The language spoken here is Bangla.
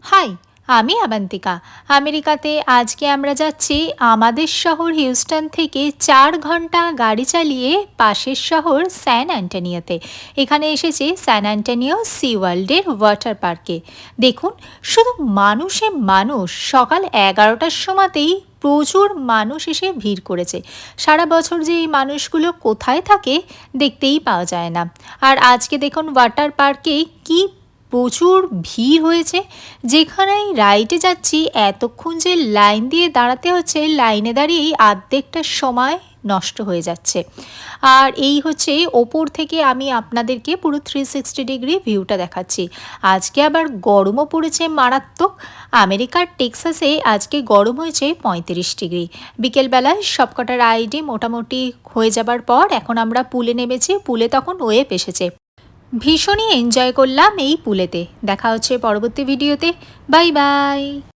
হাই, আমি আবান্তিকা। আমেরিকাতে আজকে আমরা যাচ্ছি আমাদের শহর হিউস্টন থেকে 4 ঘন্টা গাড়ি চালিয়ে পাশের শহর স্যান অ্যান্টনিওতে। এখানে এসেছি স্যান অ্যান্টনিও সি ওয়ার্ল্ডের ওয়াটার পার্কে। দেখুন, শুধু মানুষে মানুষ। সকাল 11টার সময়তেই প্রচুর মানুষ এসে ভিড় করেছে। সারা বছর যে এই মানুষগুলো কোথায় থাকে দেখতেই পাওয়া যায় না। আর আজকে দেখুন ওয়াটার পার্কে কি প্রচুর ভিড় হয়েছে। যেখানেই রাইডে যাচ্ছি এতক্ষণ যে লাইন দিয়ে দাঁড়াতে হচ্ছে, লাইনে দাঁড়িয়েই অর্ধেকটা সময় নষ্ট হয়ে যাচ্ছে। আর এই হচ্ছে ওপর থেকে আমি আপনাদেরকে পুরো 360 ডিগ্রি ভিউটা দেখাচ্ছি। আজকে আবার গরমও পড়েছে মারাত্মক। আমেরিকার টেক্সাসে আজকে গরম হয়েছে 35 ডিগ্রি। বিকেলবেলায় সবকটা রাইডে মোটামুটি হয়ে যাবার পর এখন আমরা পুলে নেমেছি। পুলে তখন ওয়েভ এসেছে। ভীষণই এনজয় করলাম এই পুলেতে। দেখা হচ্ছে পরবর্তী ভিডিওতে। Bye bye.